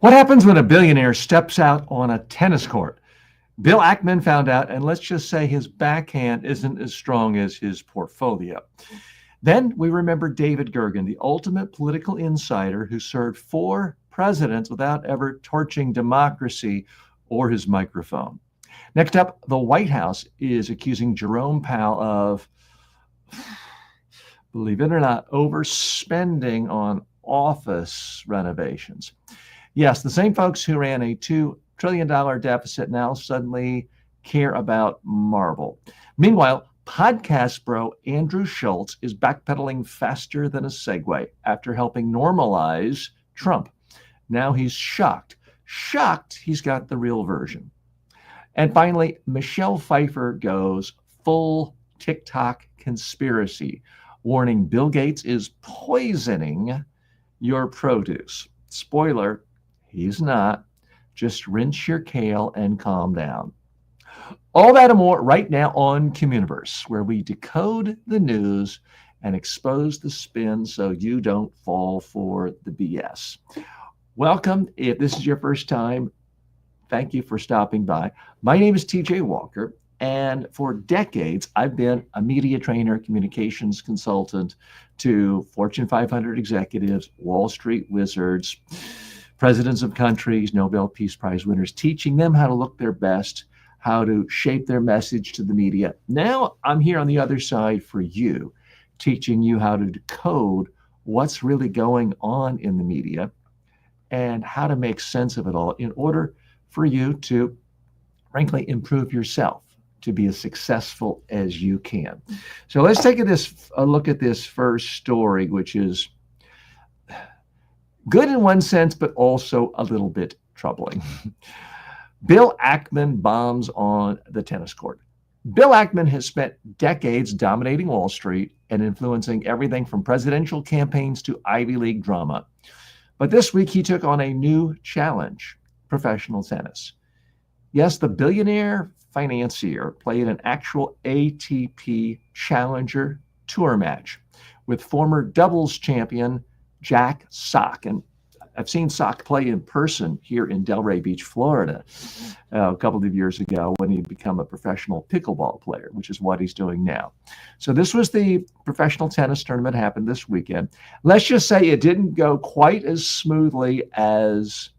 What happens when a billionaire steps out on a tennis court? Bill Ackman found out, and let's just say his backhand isn't as strong as his portfolio. Then we remember David Gergen, the ultimate political insider who served 4 presidents without ever torching democracy or his microphone. Next up, the White House is accusing Jerome Powell of, believe it or not, overspending on office renovations. Yes, the same folks who ran a $2 trillion deficit now suddenly care about marble. Meanwhile, podcast bro Andrew Schulz is backpedaling faster than a Segway after helping normalize Trump. Now he's shocked he's got the real version. And finally, Michelle Pfeiffer goes full TikTok conspiracy, warning Bill Gates is poisoning your produce. Spoiler, he's not. Just rinse your kale and calm down. All that and more right now on CommUniverse, where we decode the news and expose the spin so you don't fall for the BS. Welcome. If this is your first time, thank you for stopping by. My name is TJ Walker, and for decades, I've been a media trainer, communications consultant to Fortune 500 executives, Wall Street wizards, presidents of countries, Nobel Peace Prize winners, teaching them how to look their best, how to shape their message to the media. Now I'm here on the other side for you, teaching you how to decode what's really going on in the media and how to make sense of it all in order for you to, frankly, improve yourself to be as successful as you can. So let's take a look at this first story, which is good in one sense, but also a little bit troubling. Bill Ackman bombs on the tennis court. Bill Ackman has spent decades dominating Wall Street and influencing everything from presidential campaigns to Ivy League drama. But this week he took on a new challenge, professional tennis. Yes, the billionaire financier played an actual ATP Challenger Tour match with former doubles champion Jack Sock. And I've seen Sock play in person here in Delray Beach, Florida, a couple of years ago when he'd become a professional pickleball player, which is what he's doing now. So this was the professional tennis tournament happened this weekend. Let's just say it didn't go quite as smoothly as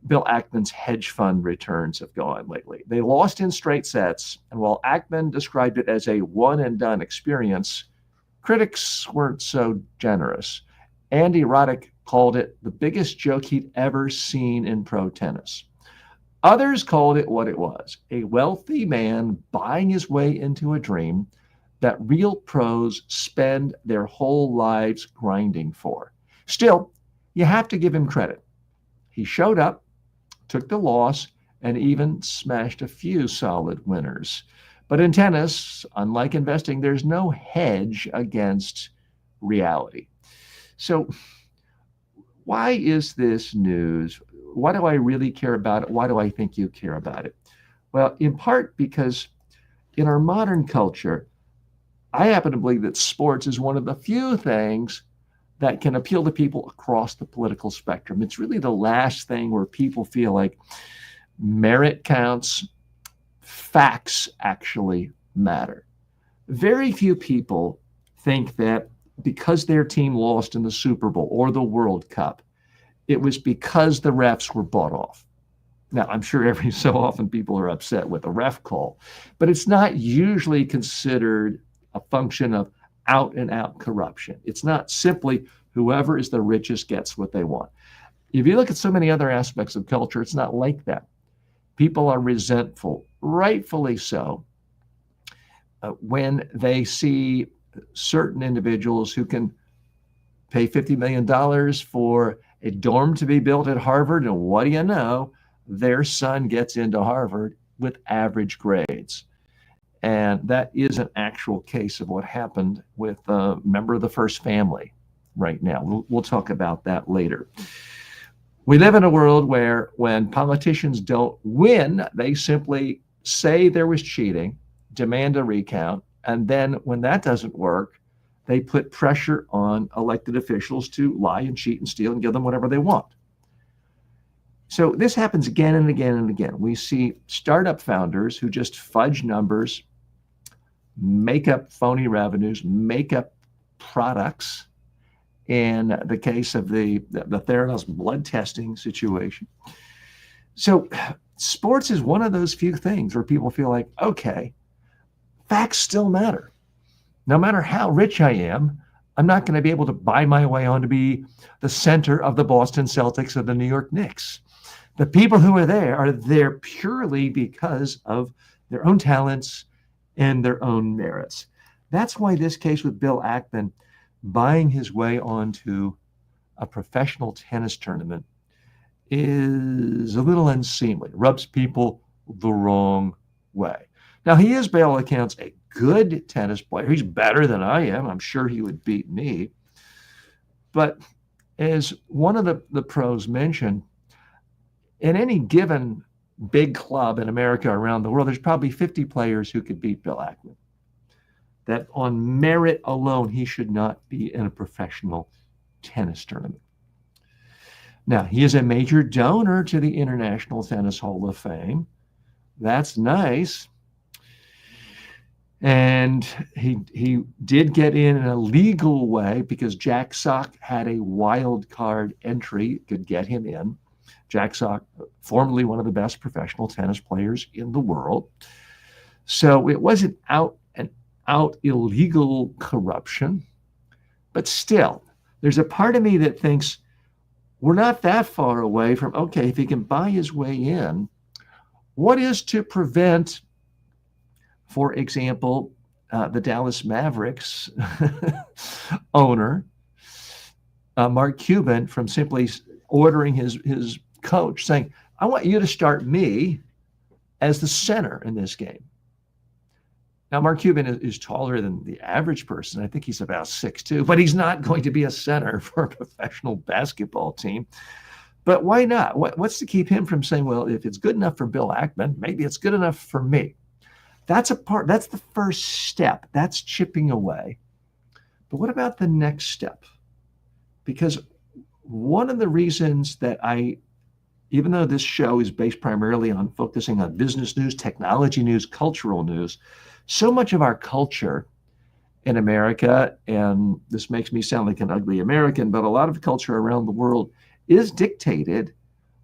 Bill Ackman's hedge fund returns have gone lately. They lost in straight sets, and while Ackman described it as a one-and-done experience, critics weren't so generous. Andy Roddick called it the biggest joke he'd ever seen in pro tennis. Others called it what it was, a wealthy man buying his way into a dream that real pros spend their whole lives grinding for. Still, you have to give him credit. He showed up, took the loss, and even smashed a few solid winners. But in tennis, unlike investing, there's no hedge against reality. So why is this news? Why do I really care about it? Why do I think you care about it? Well, in part because in our modern culture, I happen to believe that sports is one of the few things that can appeal to people across the political spectrum. It's really the last thing where people feel like merit counts, facts actually matter. Very few people think that because their team lost in the Super Bowl or the World Cup, it was because the refs were bought off. Now, I'm sure every so often people are upset with a ref call, but it's not usually considered a function of out and out corruption. It's not simply whoever is the richest gets what they want. If you look at so many other aspects of culture, it's not like that. People are resentful, rightfully so, when they see certain individuals who can pay $50 million for a dorm to be built at Harvard, and what do you know? Their son gets into Harvard with average grades. And that is an actual case of what happened with a member of the First Family right now. We'll talk about that later. We live in a world where when politicians don't win, they simply say there was cheating, demand a recount, and then when that doesn't work, they put pressure on elected officials to lie and cheat and steal and give them whatever they want. So this happens again and again and again. We see startup founders who just fudge numbers, make up phony revenues, make up products. In the case of the Theranos blood testing situation. So sports is one of those few things where people feel like, okay, facts still matter. No matter how rich I am, I'm not going to be able to buy my way on to be the center of the Boston Celtics or the New York Knicks. The people who are there purely because of their own talents and their own merits. That's why this case with Bill Ackman buying his way onto a professional tennis tournament is a little unseemly. It rubs people the wrong way. Now, he is, by all accounts, a good tennis player. He's better than I am. I'm sure he would beat me. But as one of the pros mentioned, in any given big club in America or around the world, there's probably 50 players who could beat Bill Ackman. That on merit alone, he should not be in a professional tennis tournament. Now, he is a major donor to the International Tennis Hall of Fame. That's nice. And he did get in a legal way because Jack Sock had a wild card entry, could get him in. Jack Sock, formerly one of the best professional tennis players in the world. So it wasn't out illegal corruption, but still, there's a part of me that thinks we're not that far away from, okay, if he can buy his way in, what is to prevent, for example, the Dallas Mavericks owner, Mark Cuban, from simply ordering his coach saying, I want you to start me as the center in this game. Now, Mark Cuban is taller than the average person. I think he's about 6'2", but he's not going to be a center for a professional basketball team. But why not? What's to keep him from saying, well, if it's good enough for Bill Ackman, maybe it's good enough for me? That's the first step. That's chipping away. But what about the next step? Because one of the reasons that even though this show is based primarily on focusing on business news, technology news, cultural news, so much of our culture in America, and this makes me sound like an ugly American, but a lot of culture around the world is dictated,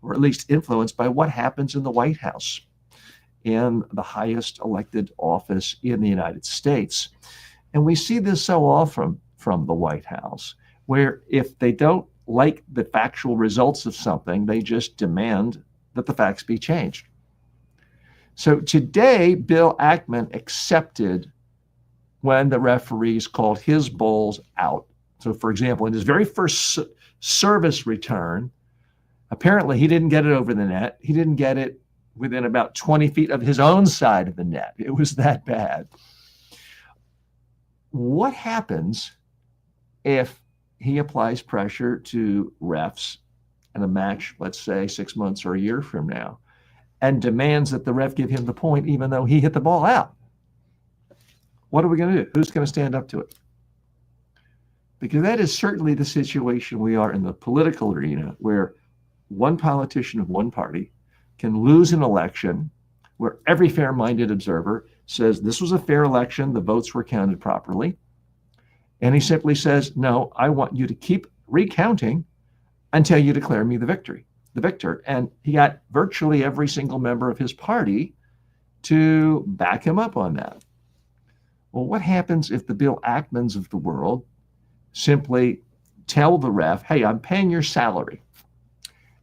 or at least influenced, by what happens in the White House, in the highest elected office in the United States. And we see this so often from the White House, where if they don't like the factual results of something, they just demand that the facts be changed. So today, Bill Ackman accepted when the referees called his balls out. So, for example, in his very first service return, apparently he didn't get it over the net. He didn't get it within about 20 feet of his own side of the net. It was that bad. What happens if he applies pressure to refs in a match, let's say 6 months or a year from now, and demands that the ref give him the point even though he hit the ball out? What are we going to do? Who's going to stand up to it? Because that is certainly the situation we are in the political arena, where one politician of one party can lose an election where every fair-minded observer says this was a fair election, the votes were counted properly. And he simply says, no, I want you to keep recounting until you declare me the victor. And he got virtually every single member of his party to back him up on that. Well, what happens if the Bill Ackmans of the world simply tell the ref, hey, I'm paying your salary.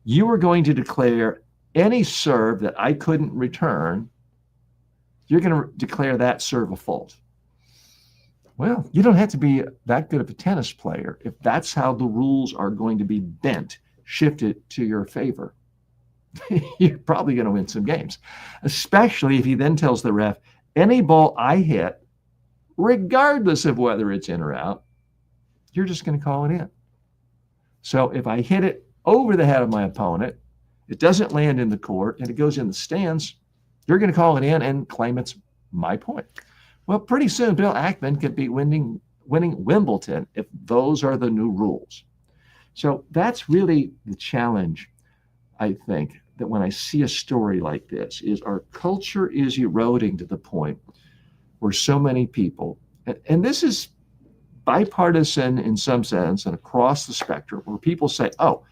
You are going to declare any serve that I couldn't return, you're going to declare that serve a fault. Well, you don't have to be that good of a tennis player if that's how the rules are going to be bent, shifted to your favor. You're probably going to win some games, especially if he then tells the ref, any ball I hit, regardless of whether it's in or out, you're just going to call it in. So if I hit it over the head of my opponent, it doesn't land in the court, and it goes in the stands, you're going to call it in and claim it's my point. Well, pretty soon, Bill Ackman could be winning Wimbledon if those are the new rules. So that's really the challenge I think, that when I see a story like this is our culture is eroding to the point where so many people, and this is bipartisan in some sense and across the spectrum, where people say, oh,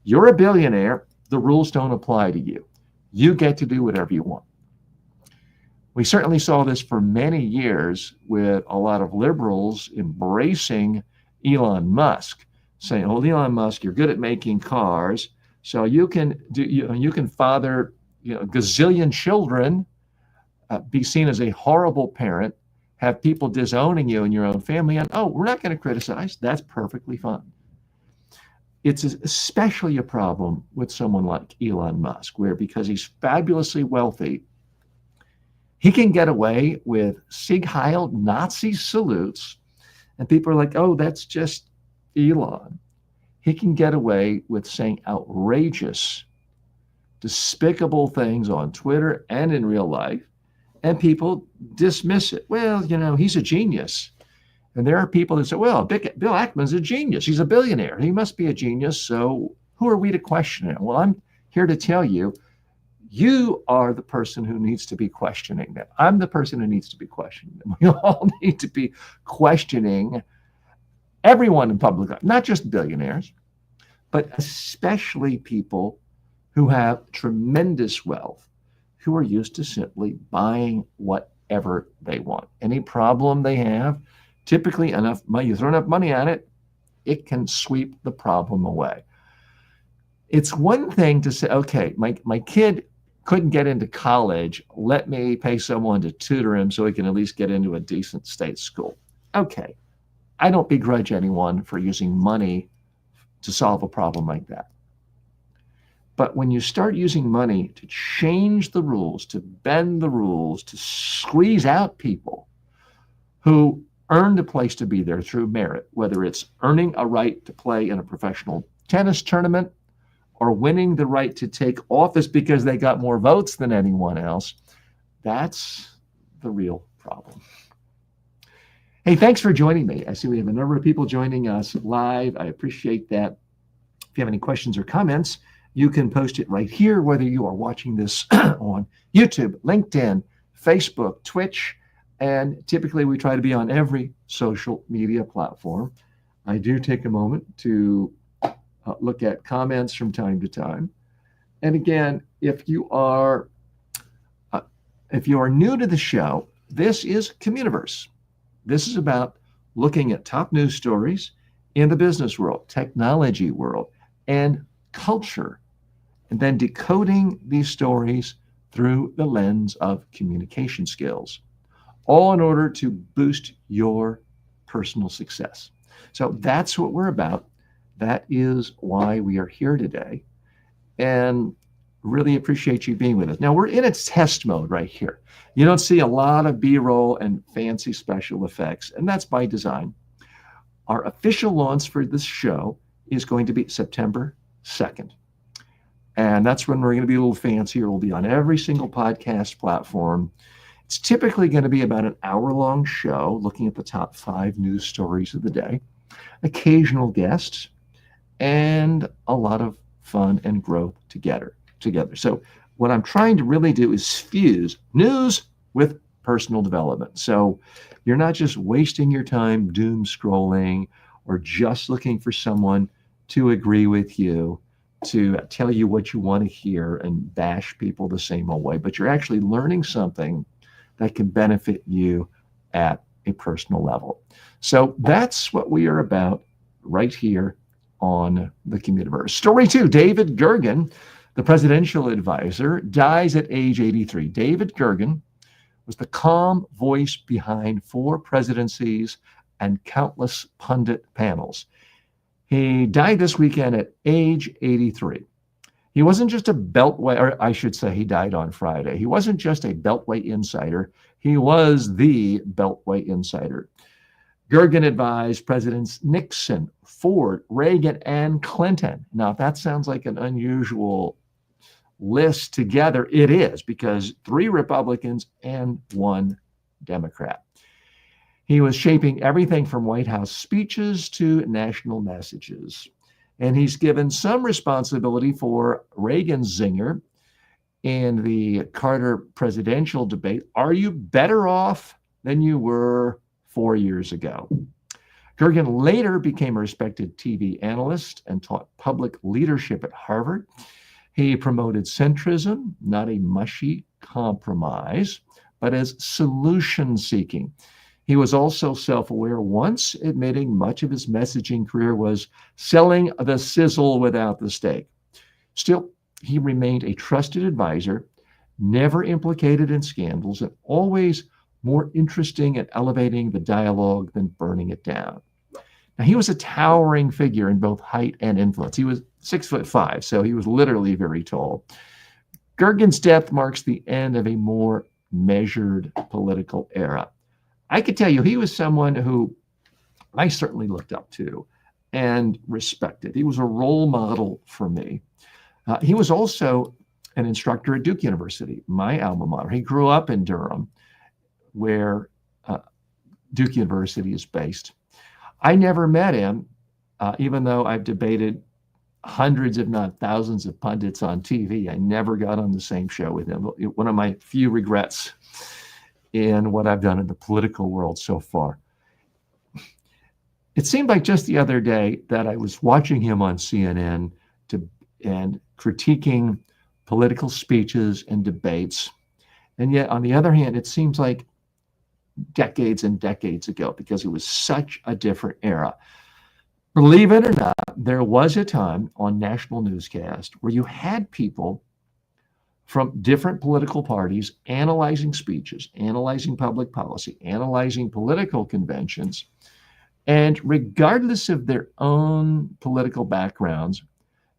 you're a billionaire, the rules don't apply to you. You get to do whatever you want. We certainly saw this for many years with a lot of liberals embracing Elon Musk, saying, "Oh, Elon Musk, you're good at making cars, so you can do, you can father, a gazillion children, be seen as a horrible parent, have people disowning you in your own family, and oh, we're not going to criticize. That's perfectly fine." It's especially a problem with someone like Elon Musk, where because he's fabulously wealthy, he can get away with Sieg Heil Nazi salutes, and people are like, oh, that's just Elon. He can get away with saying outrageous, despicable things on Twitter and in real life, and people dismiss it. Well, he's a genius. And there are people that say, well, Bill Ackman's a genius. He's a billionaire. He must be a genius. So who are we to question it? Well, I'm here to tell you, you are the person who needs to be questioning them. I'm the person who needs to be questioning them. We all need to be questioning everyone in public life, not just billionaires, but especially people who have tremendous wealth, who are used to simply buying whatever they want. Any problem they have, typically enough money, you throw enough money at it, it can sweep the problem away. It's one thing to say, okay, my kid couldn't get into college, let me pay someone to tutor him so he can at least get into a decent state school. Okay, I don't begrudge anyone for using money to solve a problem like that. But when you start using money to change the rules, to bend the rules, to squeeze out people who earned a place to be there through merit, whether it's earning a right to play in a professional tennis tournament or winning the right to take office because they got more votes than anyone else, that's the real problem. Hey, thanks for joining me. I see we have a number of people joining us live. I appreciate that. If you have any questions or comments, you can post it right here, whether you are watching this on YouTube, LinkedIn, Facebook, Twitch, and typically we try to be on every social media platform. I do take a moment to look at comments from time to time. And again, if you are new to the show, this is CommUniverse. This is about looking at top news stories in the business world, technology world, and culture, and then decoding these stories through the lens of communication skills, all in order to boost your personal success. So that's what we're about. That is why we are here today, and really appreciate you being with us. Now, we're in a test mode right here. You don't see a lot of B-roll and fancy special effects, and that's by design. Our official launch for this show is going to be September 2nd. And that's when we're going to be a little fancier. We'll be on every single podcast platform. It's typically going to be about an hour-long show looking at the top 5 news stories of the day, occasional guests, and a lot of fun and growth together. So what I'm trying to really do is fuse news with personal development. So you're not just wasting your time doom scrolling or just looking for someone to agree with you, to tell you what you want to hear and bash people the same old way, but you're actually learning something that can benefit you at a personal level. So that's what we are about right here on the CommUniverse. Story 2, David Gergen, the presidential advisor, dies at age 83. David Gergen was the calm voice behind 4 presidencies and countless pundit panels. He died this weekend at age 83. He wasn't just a Beltway, or I should say he died on Friday. He wasn't just a Beltway insider. He was the Beltway insider. Gergen advised Presidents Nixon, Ford, Reagan, and Clinton. Now, if that sounds like an unusual list together, it is, because 3 Republicans and 1 Democrat. He was shaping everything from White House speeches to national messages. And he's given some responsibility for Reagan's zinger in the Carter presidential debate. Are you better off than you were 4 years ago? Gergen later became a respected TV analyst and taught public leadership at Harvard. He promoted centrism, not a mushy compromise, but as solution seeking. He was also self-aware, once admitting much of his messaging career was selling the sizzle without the steak. Still, he remained a trusted advisor, never implicated in scandals, and always more interesting at elevating the dialogue than burning it down. Now, he was a towering figure in both height and influence. He was 6'5", so he was literally very tall. Gergen's death marks the end of a more measured political era. I could tell you he was someone who I certainly looked up to and respected. He was a role model for me. He was also an instructor at Duke University, my alma mater. He grew up in Durham, where Duke University is based. I never met him, even though I've debated hundreds, if not thousands, of pundits on TV. I never got on the same show with him. One of my few regrets in what I've done in the political world so far. It seemed like just the other day that I was watching him on CNN and critiquing political speeches and debates. And yet, on the other hand, it seems like decades and decades ago, because it was such a different era. Believe it or not, there was a time on national newscast where you had people from different political parties analyzing speeches, analyzing public policy, analyzing political conventions, and regardless of their own political backgrounds,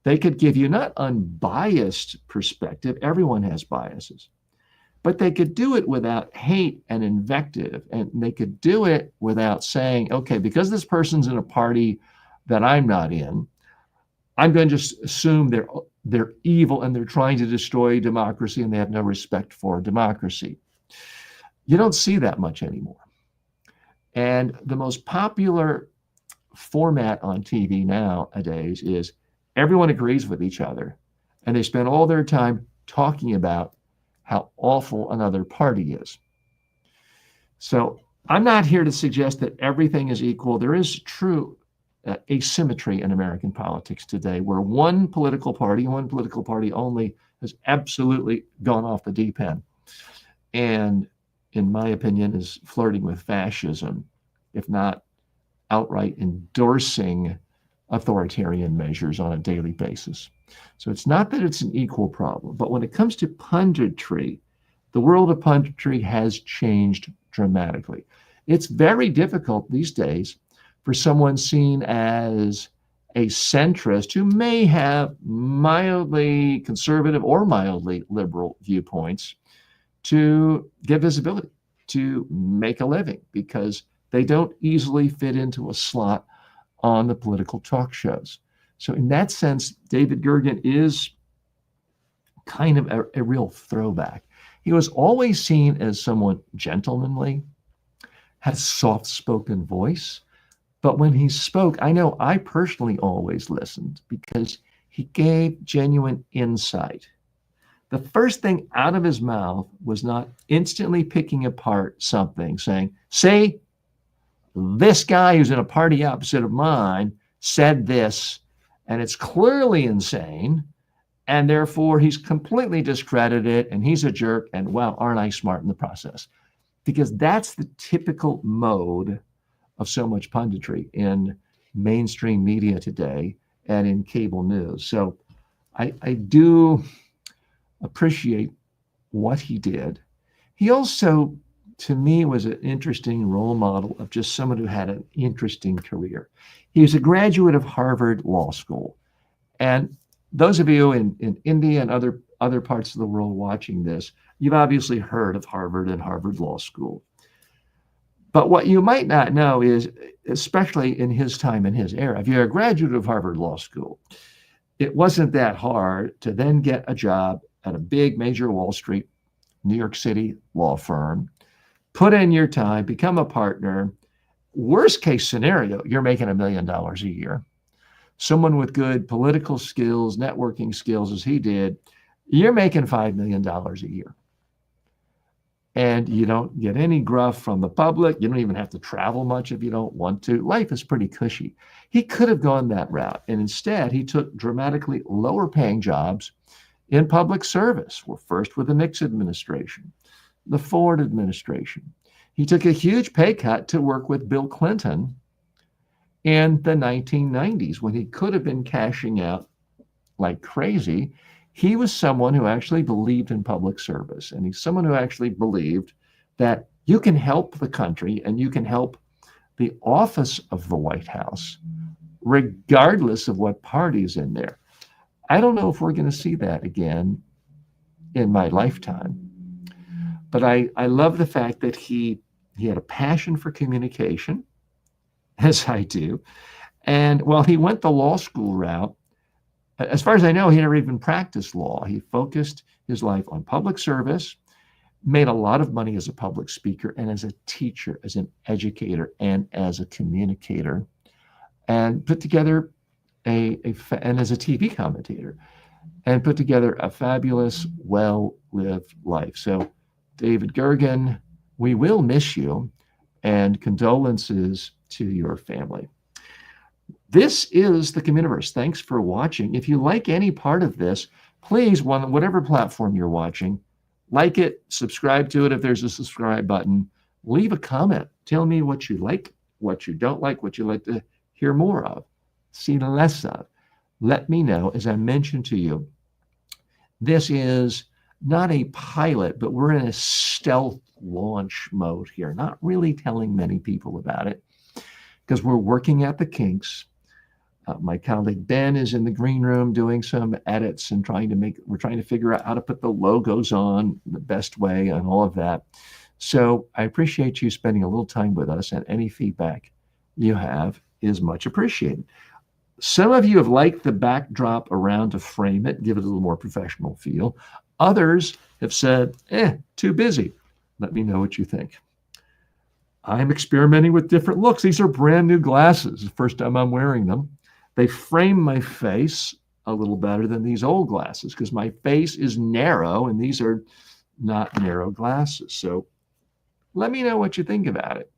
they could give you not unbiased perspective. Everyone has biases. But they could do it without hate and invective, and they could do it without saying, okay, because this person's in a party that I'm not in, I'm going to just assume they're evil and they're trying to destroy democracy and they have no respect for democracy. You don't see that much anymore. And the most popular format on TV nowadays is everyone agrees with each other, and they spend all their time talking about how awful another party is. So I'm not here to suggest that everything is equal. There is true asymmetry in American politics today, where one political party, one political party only, has absolutely gone off the deep end. And in my opinion, is flirting with fascism, if not outright endorsing authoritarian measures on a daily basis. So it's not that it's an equal problem, but when it comes to punditry, the world of punditry has changed dramatically. It's very difficult these days for someone seen as a centrist who may have mildly conservative or mildly liberal viewpoints to get visibility, to make a living, because they don't easily fit into a slot on the political talk shows. So in that sense, David Gergen is kind of a real throwback. He was always seen as someone gentlemanly, had a soft-spoken voice, but when he spoke, I know I personally always listened because he gave genuine insight. The first thing out of his mouth was not instantly picking apart something, saying, see, this guy who's in a party opposite of mine said this, and it's clearly insane, and therefore he's completely discredited, and he's a jerk, and wow, aren't I smart in the process? Because that's the typical mode of so much punditry in mainstream media today and in cable news. So I do appreciate what he did. He also, to me, was an interesting role model of just someone who had an interesting career. He was a graduate of Harvard Law School. And those of you in India and other parts of the world watching this, you've obviously heard of Harvard and Harvard Law School. But what you might not know is, especially in his time, in his era, if you're a graduate of Harvard Law School, it wasn't that hard to then get a job at a big major Wall Street, New York City law firm, put in your time, become a partner. Worst case scenario, you're making $1 million a year. someone with good political skills, networking skills as he did, you're making $5 million a year. And you don't get any gruff from the public. You don't even have to travel much if you don't want to. Life is pretty cushy. He could have gone that route. And instead, he took dramatically lower paying jobs in public service. Well, first with the Nixon administration, the Ford administration. He took a huge pay cut to work with Bill Clinton in the 1990s when he could have been cashing out like crazy. He was someone who actually believed in public service, and he's someone who actually believed that you can help the country and you can help the office of the White House, regardless of what party is in there. I don't know if we're going to see that again in my lifetime, but I love the fact that he had a passion for communication, as I do. And while he went the law school route, as far as I know, he never even practiced law. He focused his life on public service, made a lot of money as a public speaker and as a teacher, as an educator, and as a communicator, and put together and as a TV commentator, and put together a fabulous, well-lived life. So, David Gergen, we will miss you, and condolences to your family. This is the CommUniverse. Thanks for watching. If you like any part of this, please, whatever platform you're watching, like it, subscribe to it if there's a subscribe button, leave a comment. Tell me what you like, what you don't like, what you'd like to hear more of, see less of. Let me know. As I mentioned to you, this is not a pilot, but we're in a stealth launch mode here, not really telling many people about it because we're working at the kinks. My colleague Ben is in the green room doing some edits and we're trying to figure out how to put the logos on the best way and all of that. So I appreciate you spending a little time with us, and any feedback you have is much appreciated. Some of you have liked the backdrop around to frame it, give it a little more professional feel. Others have said, too busy. Let me know what you think. I'm experimenting with different looks. These are brand new glasses. The first time I'm wearing them. They frame my face a little better than these old glasses because my face is narrow and these are not narrow glasses. So let me know what you think about it.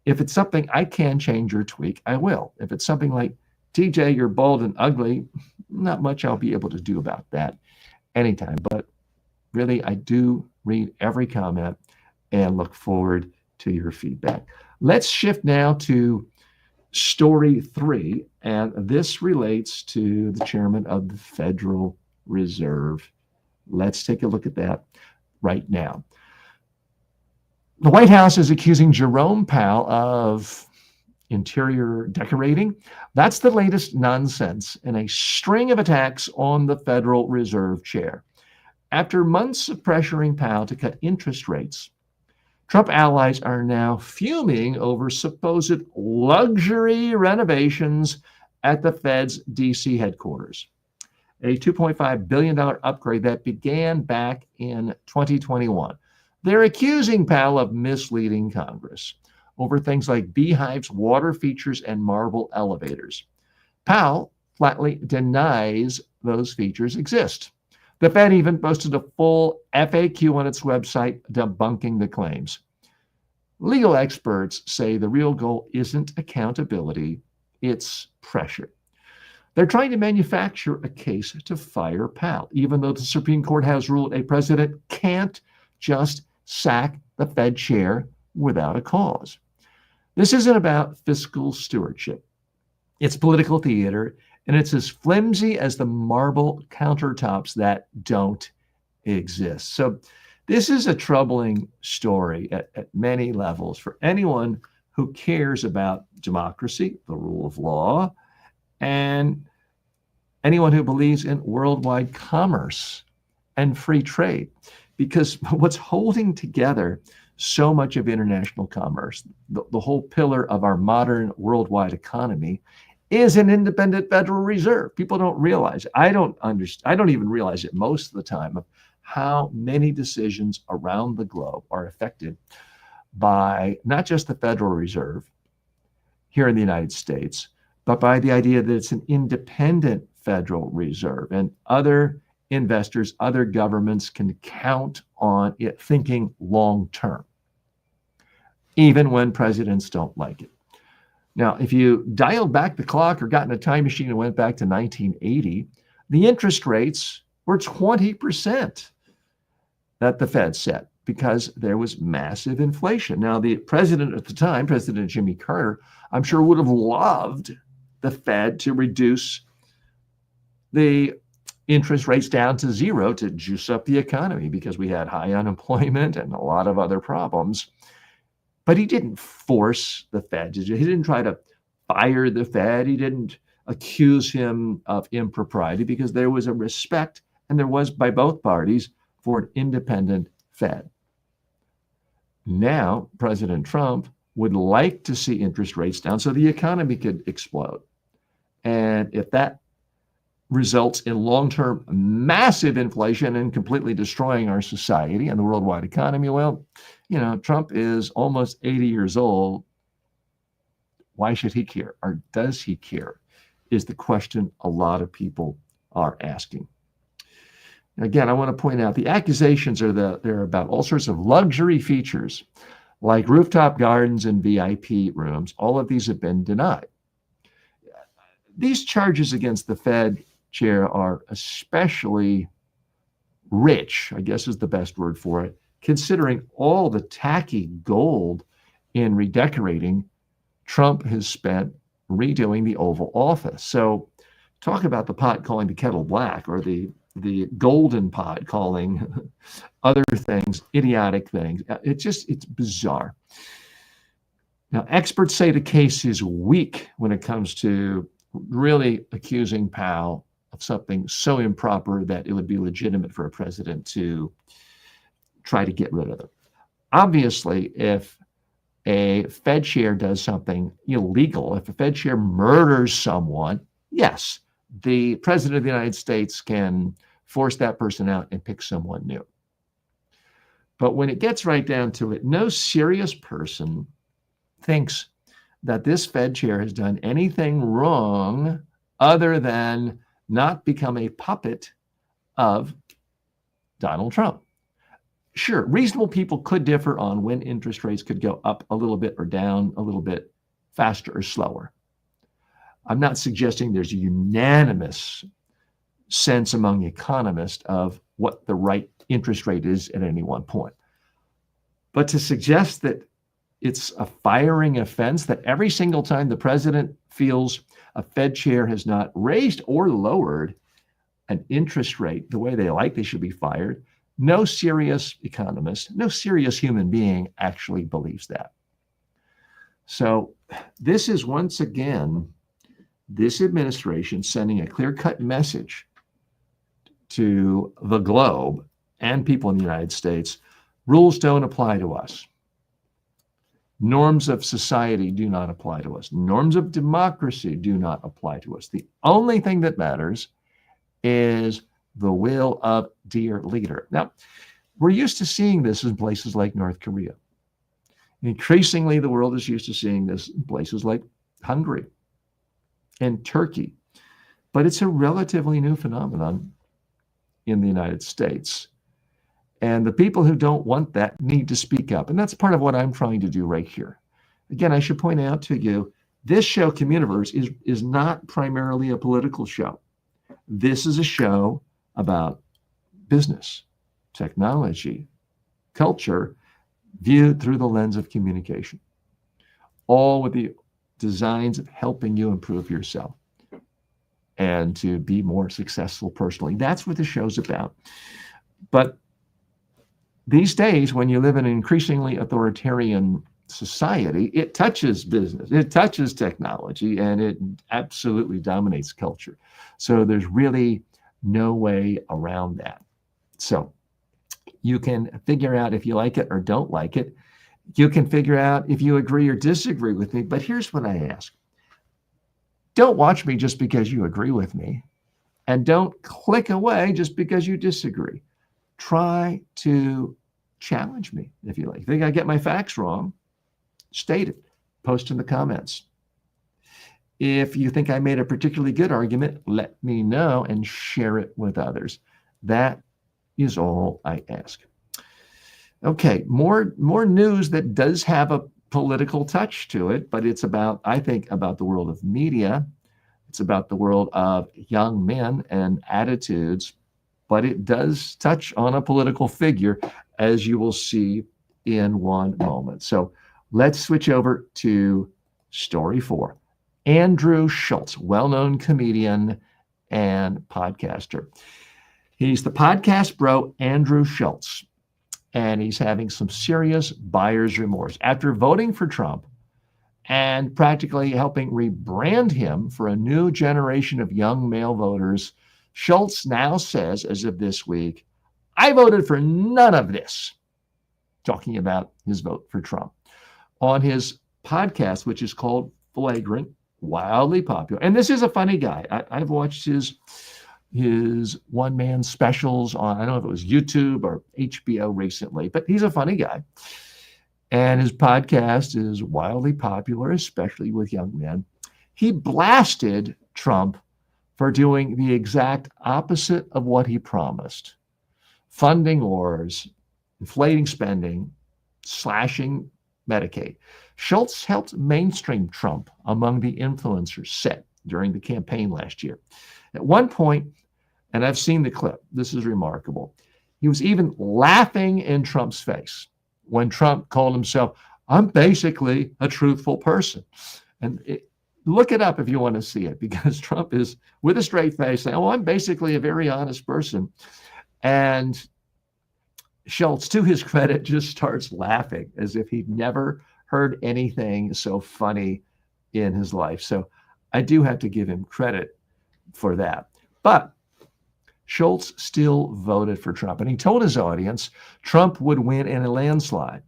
If it's something I can change or tweak, I will. If it's something like, TJ, you're bald and ugly, not much I'll be able to do about that anytime. But really, I do read every comment and look forward to your feedback. Let's shift now to story 3, and this relates to the chairman of the Federal Reserve. Let's take a look at that right now. The White House is accusing Jerome Powell of interior decorating. That's the latest nonsense in a string of attacks on the Federal Reserve chair. After months of pressuring Powell to cut interest rates, Trump allies are now fuming over supposed luxury renovations at the Fed's D.C. headquarters, a $2.5 billion upgrade that began back in 2021. They're accusing Powell of misleading Congress over things like beehives, water features, and marble elevators. Powell flatly denies those features exist. The Fed even posted a full FAQ on its website debunking the claims. Legal experts say the real goal isn't accountability, it's pressure. They're trying to manufacture a case to fire Powell, even though the Supreme Court has ruled a president can't just sack the Fed chair without a cause. This isn't about fiscal stewardship. It's political theater, and it's as flimsy as the marble countertops that don't exist. So this is a troubling story at many levels for anyone who cares about democracy, the rule of law, and anyone who believes in worldwide commerce and free trade. Because what's holding together so much of international commerce, the whole pillar of our modern worldwide economy, is an independent Federal Reserve. People don't realize it. I don't even realize it most of the time of how many decisions around the globe are affected by not just the Federal Reserve here in the United States, but by the idea that it's an independent Federal Reserve and other investors, other governments can count on it thinking long term, even when presidents don't like it. Now, if you dialed back the clock or got in a time machine and went back to 1980, the interest rates were 20% that the Fed set because there was massive inflation. Now, the president at the time, President Jimmy Carter, I'm sure would have loved the Fed to reduce the interest rates down to zero to juice up the economy because we had high unemployment and a lot of other problems. But he didn't force the Fed. He didn't try to fire the Fed. He didn't accuse him of impropriety because there was a respect, and there was by both parties, for an independent Fed. Now, President Trump would like to see interest rates down so the economy could explode. And if that results in long-term massive inflation and completely destroying our society and the worldwide economy, well, Trump is almost 80 years old. Why should he care? Or does he care? Is the question a lot of people are asking. Again, I want to point out the accusations they're about all sorts of luxury features like rooftop gardens and VIP rooms. All of these have been denied. These charges against the Fed chair are especially rich, I guess is the best word for it, considering all the tacky gold in redecorating Trump has spent redoing the Oval Office. So talk about the pot calling the kettle black, or the golden pot calling other things idiotic things. It's bizarre. Now, experts say the case is weak when it comes to really accusing Powell of something so improper that it would be legitimate for a president to try to get rid of them. Obviously, if a Fed chair does something illegal, if a Fed chair murders someone, yes, the president of the United States can force that person out and pick someone new. But when it gets right down to it, no serious person thinks that this Fed chair has done anything wrong other than not become a puppet of Donald Trump. Sure, reasonable people could differ on when interest rates could go up a little bit or down a little bit faster or slower. I'm not suggesting there's a unanimous sense among economists of what the right interest rate is at any one point. But to suggest that it's a firing offense, that every single time the president feels a Fed chair has not raised or lowered an interest rate the way they like, they should be fired, no serious economist, no serious human being actually believes that. So this is once again this administration sending a clear-cut message to the globe and people in the United States. Rules don't apply to us. Norms of society do not apply to us. Norms of democracy do not apply to us. The only thing that matters is the will of dear leader. Now, we're used to seeing this in places like North Korea. Increasingly, the world is used to seeing this in places like Hungary and Turkey. But it's a relatively new phenomenon in the United States. And the people who don't want that need to speak up. And that's part of what I'm trying to do right here. Again, I should point out to you, this show, CommUniverse, is not primarily a political show. This is a show about business, technology, culture, viewed through the lens of communication, all with the designs of helping you improve yourself and to be more successful personally. That's what the show's about. But these days, when you live in an increasingly authoritarian society, it touches business, it touches technology, and it absolutely dominates culture. So there's really no way around that. So you can figure out if you like it or don't like it. You can figure out if you agree or disagree with me. But here's what I ask. Don't watch me just because you agree with me. And don't click away just because you disagree. Try to challenge me if you like. Think I get my facts wrong? State it. Post in the comments. If you think I made a particularly good argument, let me know and share it with others. That is all I ask. Okay, more news that does have a political touch to it, but it's about, I think, about the world of media. It's about the world of young men and attitudes, but it does touch on a political figure, as you will see in one moment. So let's switch over to story 4. Andrew Schulz, well-known comedian and podcaster. He's the podcast bro, Andrew Schulz, and he's having some serious buyer's remorse. After voting for Trump and practically helping rebrand him for a new generation of young male voters, Schulz now says, as of this week, I voted for none of this, talking about his vote for Trump. On his podcast, which is called Flagrant, wildly popular. And this is a funny guy. I've watched his one-man specials on, I don't know if it was YouTube or HBO recently, but he's a funny guy. And his podcast is wildly popular, especially with young men. He blasted Trump for doing the exact opposite of what he promised. Funding wars, inflating spending, slashing Medicaid. Schulz helped mainstream Trump among the influencers set during the campaign last year. At one point, and I've seen the clip, this is remarkable, he was even laughing in Trump's face when Trump called himself, I'm basically a truthful person. And look it up if you want to see it, because Trump is with a straight face saying, oh, I'm basically a very honest person. And Schulz, to his credit, just starts laughing as if he'd never heard anything so funny in his life. So I do have to give him credit for that. But Schulz still voted for Trump, and he told his audience Trump would win in a landslide.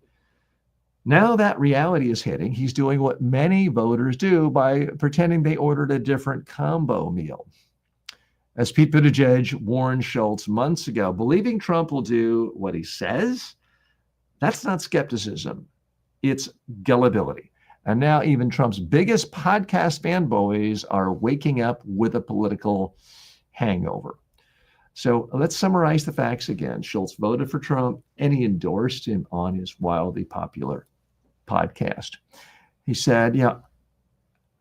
Now that reality is hitting, he's doing what many voters do by pretending they ordered a different combo meal. As Pete Buttigieg warned Schulz months ago, believing Trump will do what he says, that's not skepticism, it's gullibility. And now even Trump's biggest podcast fanboys are waking up with a political hangover. So let's summarize the facts again. Schulz voted for Trump and he endorsed him on his wildly popular podcast. He said,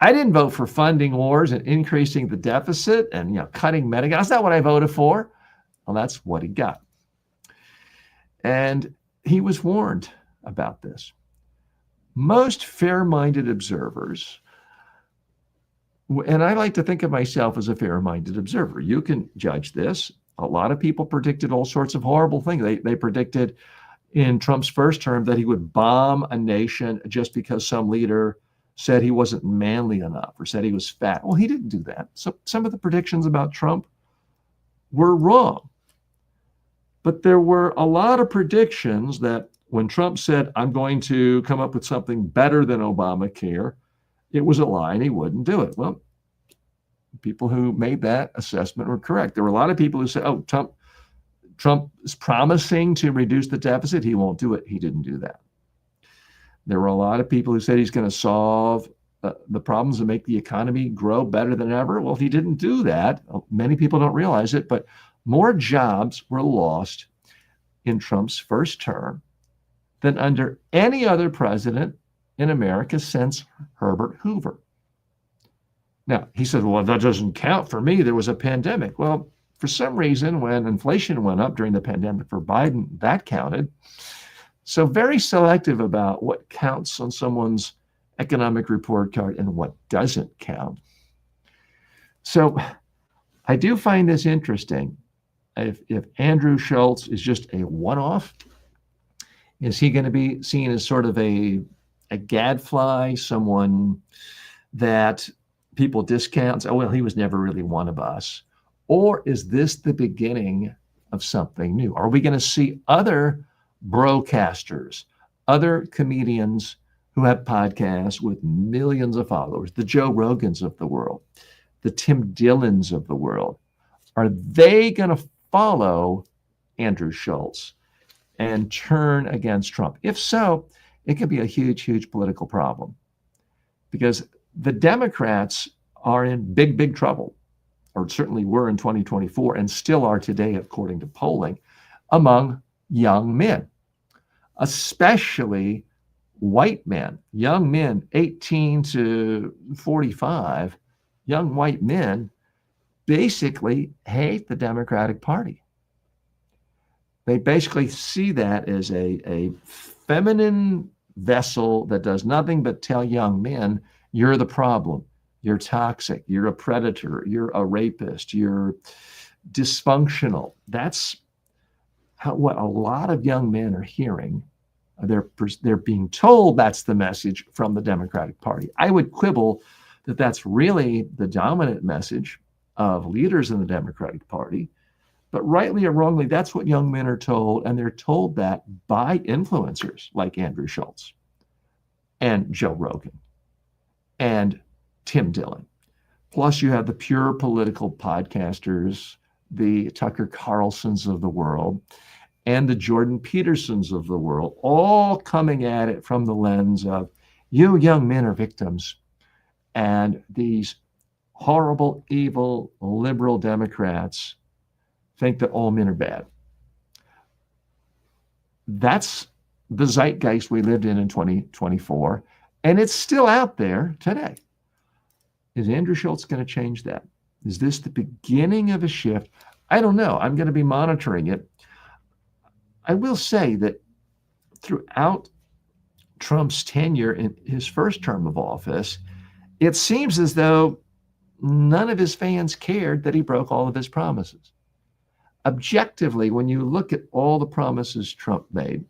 I didn't vote for funding wars and increasing the deficit and cutting Medicaid. That's not what I voted for. Well, that's what he got. And he was warned about this. Most fair-minded observers, and I like to think of myself as a fair-minded observer. You can judge this. A lot of people predicted all sorts of horrible things. They predicted in Trump's first term that he would bomb a nation just because some leader said he wasn't manly enough or said he was fat. Well, he didn't do that. So some of the predictions about Trump were wrong. But there were a lot of predictions that when Trump said, I'm going to come up with something better than Obamacare, it was a lie and he wouldn't do it. Well, people who made that assessment were correct. There were a lot of people who said, oh, Trump is promising to reduce the deficit. He won't do it. He didn't do that. There were a lot of people who said he's going to solve the problems and make the economy grow better than ever. Well, he didn't do that. Many people don't realize it, but more jobs were lost in Trump's first term than under any other president in America since Herbert Hoover. Now, he said, well, that doesn't count for me. There was a pandemic. Well, for some reason, when inflation went up during the pandemic for Biden, that counted. So very selective about what counts on someone's economic report card and what doesn't count. So I do find this interesting. If Andrew Schulz is just a one-off, is he going to be seen as sort of a gadfly, someone that people discount? Oh, well, he was never really one of us. Or is this the beginning of something new? Are we going to see other broadcasters, other comedians who have podcasts with millions of followers, the Joe Rogans of the world, the Tim Dillons of the world? Are they going to follow Andrew Schulz and turn against Trump? If so, it could be a huge, huge political problem, because the Democrats are in big, big trouble, or certainly were in 2024 and still are today, according to polling, among young men, especially white men, young men 18 to 45, young white men basically hate the Democratic Party. They basically see that as a feminine vessel that does nothing but tell young men, you're the problem, you're toxic, you're a predator, you're a rapist, you're dysfunctional. That's what a lot of young men are hearing. They're being told that's the message from the Democratic Party. I would quibble that that's really the dominant message of leaders in the Democratic Party. But rightly or wrongly, that's what young men are told, and they're told that by influencers like Andrew Schulz and Joe Rogan and Tim Dillon. Plus, you have the pure political podcasters, the Tucker Carlsons of the world, and the Jordan Petersons of the world, all coming at it from the lens of, you young men are victims, and these horrible, evil, liberal Democrats think that all men are bad. That's the zeitgeist we lived in 2024, and it's still out there today. Is Andrew Schulz going to change that? Is this the beginning of a shift? I don't know. I'm going to be monitoring it. I will say that throughout Trump's tenure in his first term of office, it seems as though none of his fans cared that he broke all of his promises. Objectively, when you look at all the promises Trump made,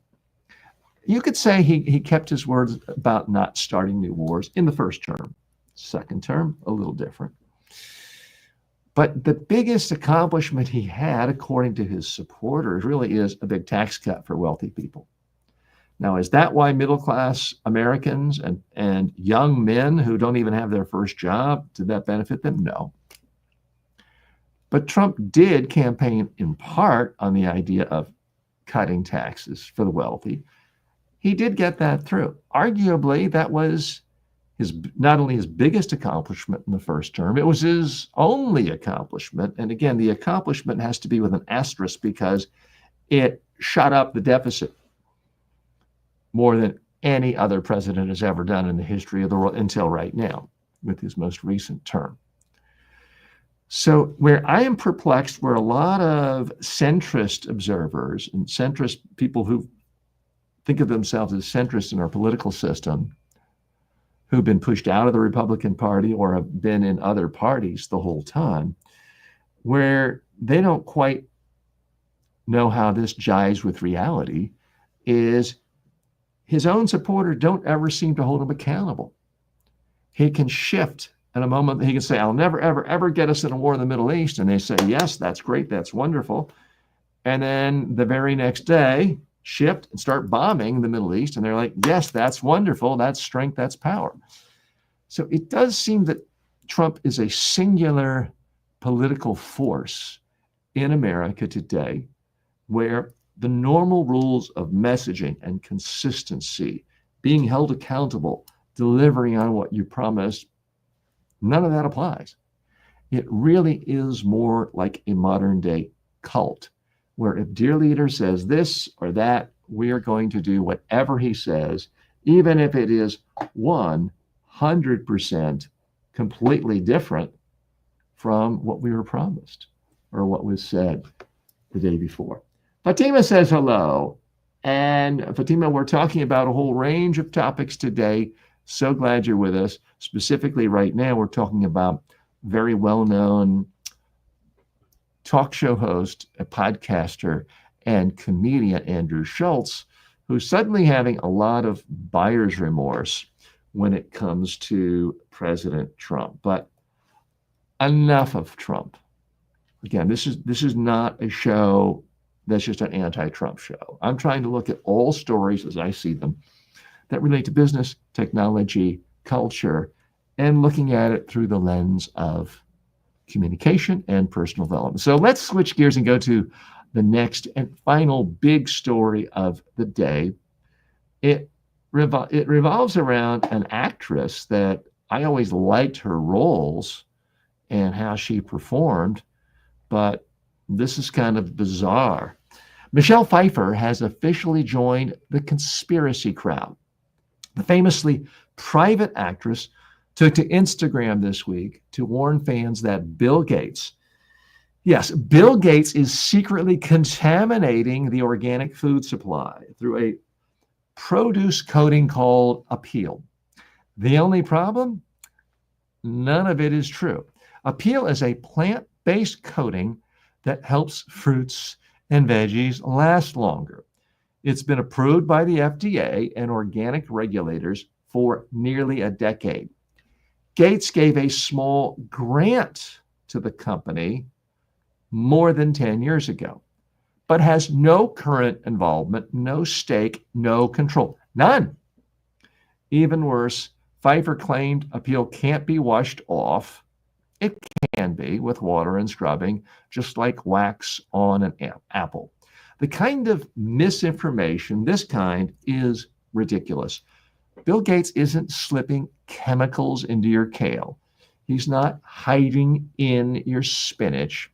you could say he kept his words about not starting new wars in the first term. Second term, a little different. But the biggest accomplishment he had, according to his supporters, really is a big tax cut for wealthy people. Now, is that why middle-class Americans and young men who don't even have their first job, did that benefit them? No. But Trump did campaign in part on the idea of cutting taxes for the wealthy. He did get that through. Arguably, that was not only his biggest accomplishment in the first term, it was his only accomplishment. And again, the accomplishment has to be with an asterisk because it shot up the deficit more than any other president has ever done in the history of the world until right now with his most recent term. So where I am perplexed, where a lot of centrist observers and centrist people who think of themselves as centrists in our political system, who've been pushed out of the Republican Party or have been in other parties the whole time, where they don't quite know how this jives with reality, is his own supporters don't ever seem to hold him accountable. He can shift in a moment. He can say, I'll never, ever, ever get us in a war in the Middle East. And they say, yes, that's great. That's wonderful. And then the very next day, shift and start bombing the Middle East. And they're like, yes, that's wonderful. That's strength. That's power. So it does seem that Trump is a singular political force in America today, where the normal rules of messaging and consistency, being held accountable, delivering on what you promised, none of that applies. It really is more like a modern day cult, where if dear leader says this or that, we are going to do whatever he says, even if it is 100% completely different from what we were promised or what was said the day before. Fatima says hello. And Fatima, we're talking about a whole range of topics today. So glad you're with us. Specifically right now, we're talking about very well-known talk show host, a podcaster, and comedian Andrew Schulz, who's suddenly having a lot of buyer's remorse when it comes to President Trump. But enough of Trump. Again, this is not a show that's just an anti-Trump show. I'm trying to look at all stories as I see them that relate to business, technology, culture, and looking at it through the lens of communication and personal development. So let's switch gears and go to the next and final big story of the day. It revolves around an actress that I always liked her roles and how she performed, but this is kind of bizarre. Michelle Pfeiffer has officially joined the conspiracy crowd. The famously private actress took to Instagram this week to warn fans that Bill Gates, yes, Bill Gates is secretly contaminating the organic food supply through a produce coating called Appeal. The only problem? None of it is true. Appeal is a plant-based coating that helps fruits and veggies last longer. It's been approved by the FDA and organic regulators for nearly a decade. Gates gave a small grant to the company more than 10 years ago, but has no current involvement, no stake, no control, none. Even worse, Pfeiffer claimed Appeal can't be washed off. It can be with water and scrubbing, just like wax on an apple. The kind of misinformation, this kind, is ridiculous. Bill Gates isn't slipping chemicals into your kale. He's not hiding in your spinach.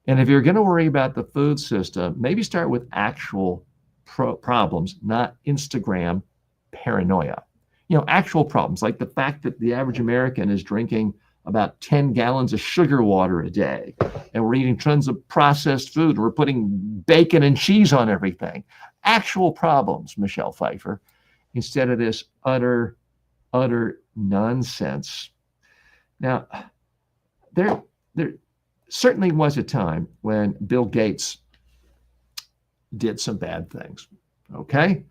And if you're going to worry about the food system, maybe start with actual problems, not Instagram paranoia. Actual problems, like the fact that the average American is drinking about 10 gallons of sugar water a day, and we're eating tons of processed food, and we're putting bacon and cheese on everything. Actual problems, Michelle Pfeiffer, instead of this utter nonsense. Now, there certainly was a time when Bill Gates did some bad things, okay?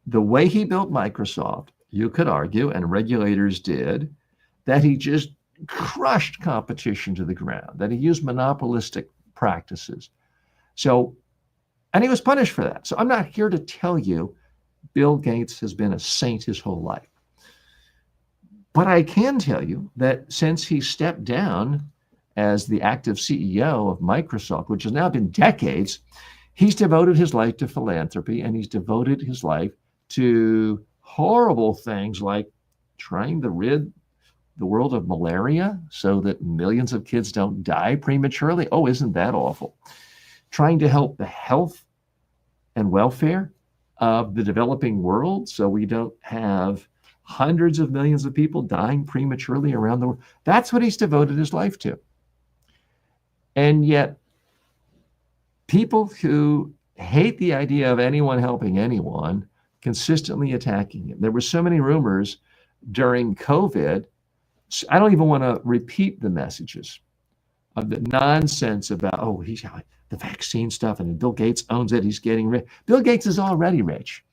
The way he built Microsoft, you could argue, and regulators did, that he just crushed competition to the ground, that he used monopolistic practices. And he was punished for that. So I'm not here to tell you Bill Gates has been a saint his whole life. But I can tell you that since he stepped down as the active CEO of Microsoft, which has now been decades, he's devoted his life to philanthropy, and he's devoted his life to horrible things like trying to rid the world of malaria so that millions of kids don't die prematurely. Oh, isn't that awful? Trying to help the health and welfare of the developing world so we don't have hundreds of millions of people dying prematurely around the world. That's what he's devoted his life to. And yet, people who hate the idea of anyone helping anyone consistently attacking him. There were so many rumors during COVID. I don't even want to repeat the messages of the nonsense about, he's the vaccine stuff, and Bill Gates owns it. He's getting rich. Bill Gates is already rich.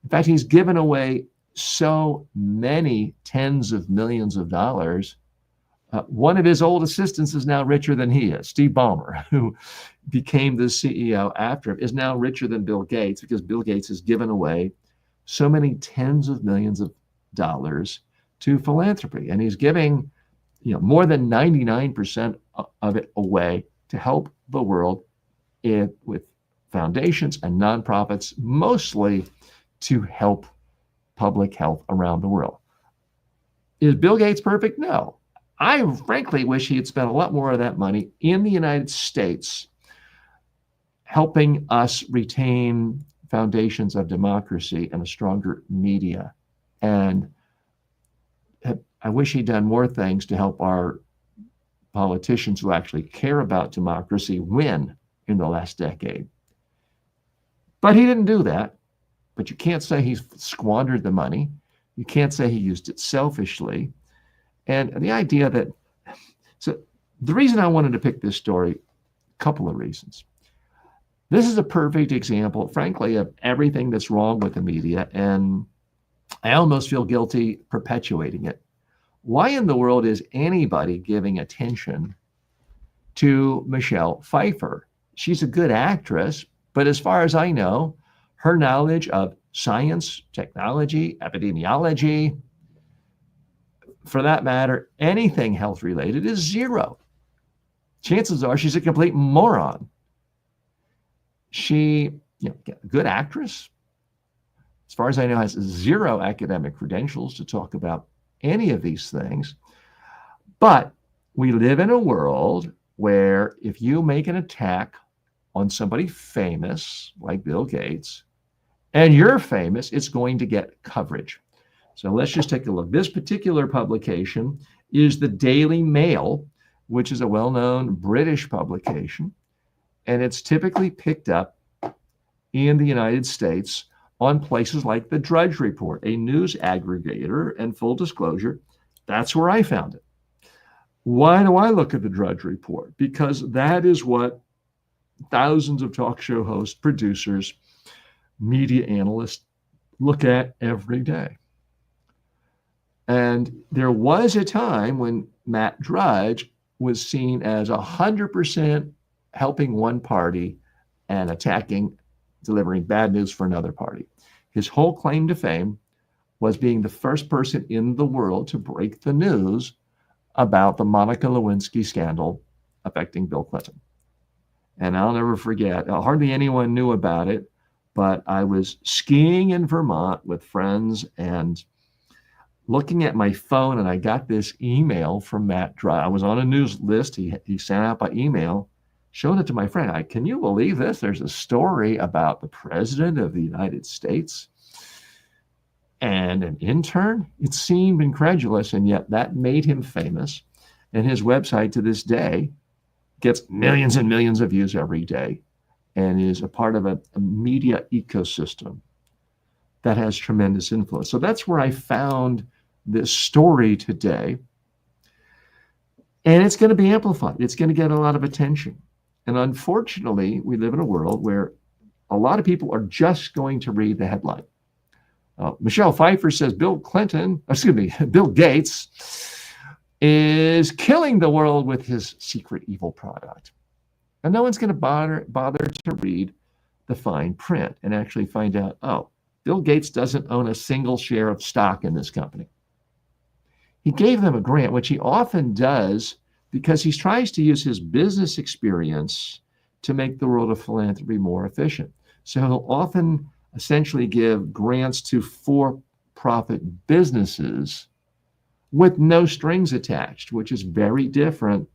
In fact, he's given away so many tens of millions of dollars. One of his old assistants is now richer than he is. Steve Ballmer, who became the CEO after him, is now richer than Bill Gates because Bill Gates has given away so many tens of millions of dollars to philanthropy. And he's giving more than 99% of it away to help the world with foundations and nonprofits, mostly to help public health around the world. Is Bill Gates perfect? No. I frankly wish he had spent a lot more of that money in the United States helping us retain foundations of democracy and a stronger media. And I wish he'd done more things to help our politicians who actually care about democracy win in the last decade. But he didn't do that. But you can't say he squandered the money. You can't say he used it selfishly. And the idea that, so the reason I wanted to pick this story, a couple of reasons. This is a perfect example, frankly, of everything that's wrong with the media. And I almost feel guilty perpetuating it. Why in the world is anybody giving attention to Michelle Pfeiffer? She's a good actress, but as far as I know, her knowledge of science, technology, epidemiology, for that matter, anything health related, is zero. Chances are she's a complete moron. She, a good actress, as far as I know, has zero academic credentials to talk about any of these things. But we live in a world where if you make an attack on somebody famous like Bill Gates and you're famous, it's going to get coverage. So let's just take a look. This particular publication is the Daily Mail, which is a well-known British publication, and it's typically picked up in the United States on places like the Drudge Report, a news aggregator, and full disclosure, that's where I found it. Why do I look at the Drudge Report? Because that is what thousands of talk show hosts, producers, media analysts look at every day. And there was a time when Matt Drudge was seen as 100% helping one party and attacking, delivering bad news for another party. His whole claim to fame was being the first person in the world to break the news about the Monica Lewinsky scandal affecting Bill Clinton. And I'll never forget, hardly anyone knew about it, but I was skiing in Vermont with friends and looking at my phone, and I got this email from Matt Drudge. I was on a news list he sent out by email, showed it to my friend. Can you believe this? There's a story about the president of the United States and an intern. It seemed incredulous, and yet that made him famous. And his website to this day gets millions and millions of views every day and is a part of a media ecosystem that has tremendous influence. So that's where I found this story today. And it's going to be amplified. It's going to get a lot of attention. And unfortunately, we live in a world where a lot of people are just going to read the headline. Michelle Pfeiffer says Bill Gates is killing the world with his secret evil product. And no one's going to bother to read the fine print and actually find out, oh, Bill Gates doesn't own a single share of stock in this company. He gave them a grant, which he often does because he tries to use his business experience to make the world of philanthropy more efficient. So he'll often essentially give grants to for-profit businesses with no strings attached, which is very different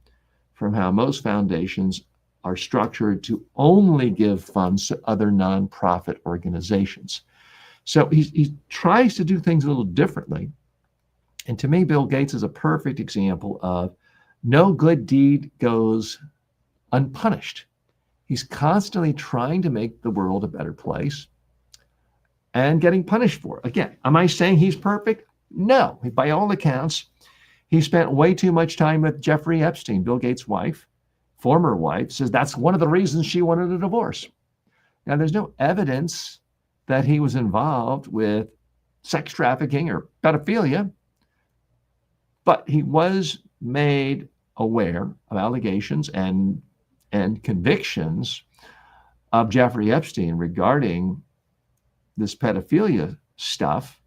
from how most foundations are structured to only give funds to other nonprofit organizations. So he tries to do things a little differently. And to me, Bill Gates is a perfect example of no good deed goes unpunished. He's constantly trying to make the world a better place and getting punished for it. Again, am I saying he's perfect? No. By all accounts, he spent way too much time with Jeffrey Epstein, Bill Gates' wife, former wife, says that's one of the reasons she wanted a divorce. Now, there's no evidence that he was involved with sex trafficking or pedophilia, but he was made aware of allegations and convictions of Jeffrey Epstein regarding this pedophilia stuff.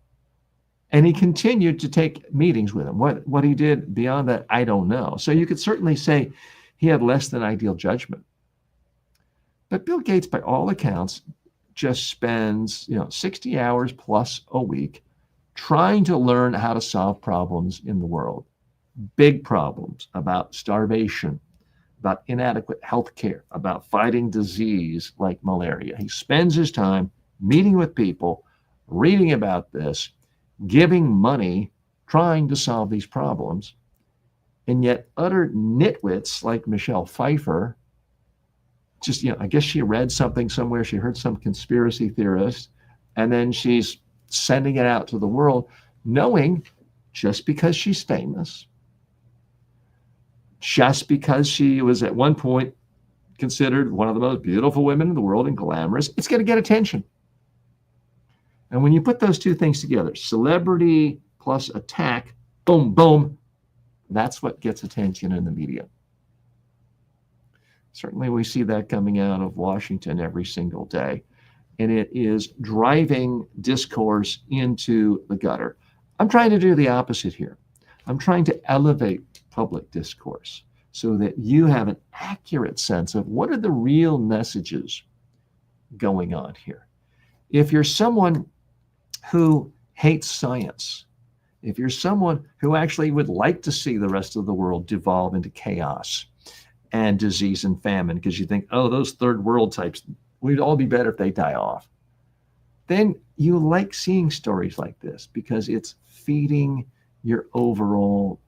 And he continued to take meetings with him. What he did beyond that, I don't know. So you could certainly say he had less than ideal judgment. But Bill Gates, by all accounts, just spends 60 hours plus a week trying to learn how to solve problems in the world. Big problems about starvation, about inadequate health care, about fighting disease like malaria. He spends his time meeting with people, reading about this, giving money, trying to solve these problems. And yet utter nitwits like Michelle Pfeiffer, just, I guess she read something somewhere, she heard some conspiracy theorist, and then she's sending it out to the world, knowing just because she's famous, just because she was at one point considered one of the most beautiful women in the world and glamorous, it's going to get attention. And when you put those two things together, celebrity plus attack, boom, boom, that's what gets attention in the media. Certainly we see that coming out of Washington every single day. And it is driving discourse into the gutter. I'm trying to do the opposite here. I'm trying to elevate public discourse so that you have an accurate sense of what are the real messages going on here. If you're someone who hates science if you're someone who actually would like to see the rest of the world devolve into chaos and disease and famine, because you think, oh, those third world types, we'd all be better if they die off, then you like seeing stories like this because it's feeding your overall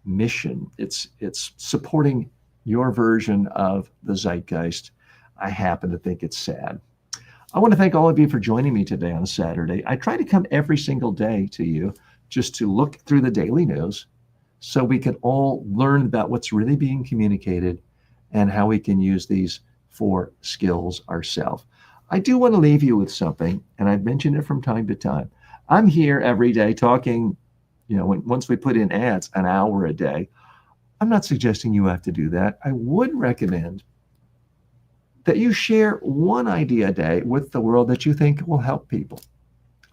mission. It's supporting your version of the zeitgeist. I happen to think it's sad. I want to thank all of you for joining me today on a Saturday. I try to come every single day to you just to look through the daily news so we can all learn about what's really being communicated and how we can use these 4 skills ourselves. I do want to leave you with something, and I've mentioned it from time to time. I'm here every day talking, once we put in ads, an hour a day. I'm not suggesting you have to do that. I would recommend that you share one idea a day with the world that you think will help people.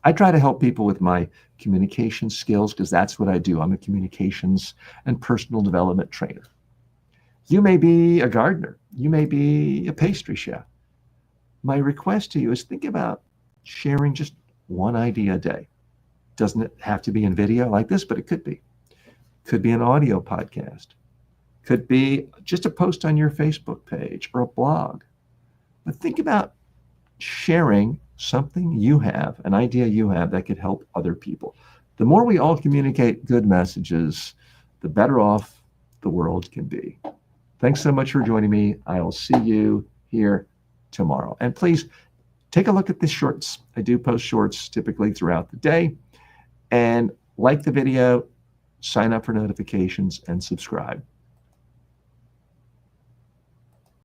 I try to help people with my communication skills because that's what I do. I'm a communications and personal development trainer. You may be a gardener. You may be a pastry chef. My request to you is think about sharing just one idea a day. Doesn't it have to be in video like this, but it could be. Could be an audio podcast. Could be just a post on your Facebook page or a blog. But think about sharing something you have, an idea you have that could help other people. The more we all communicate good messages, the better off the world can be. Thanks so much for joining me. I'll see you here tomorrow. And please take a look at the shorts. I do post shorts typically throughout the day. And like the video, sign up for notifications, and subscribe.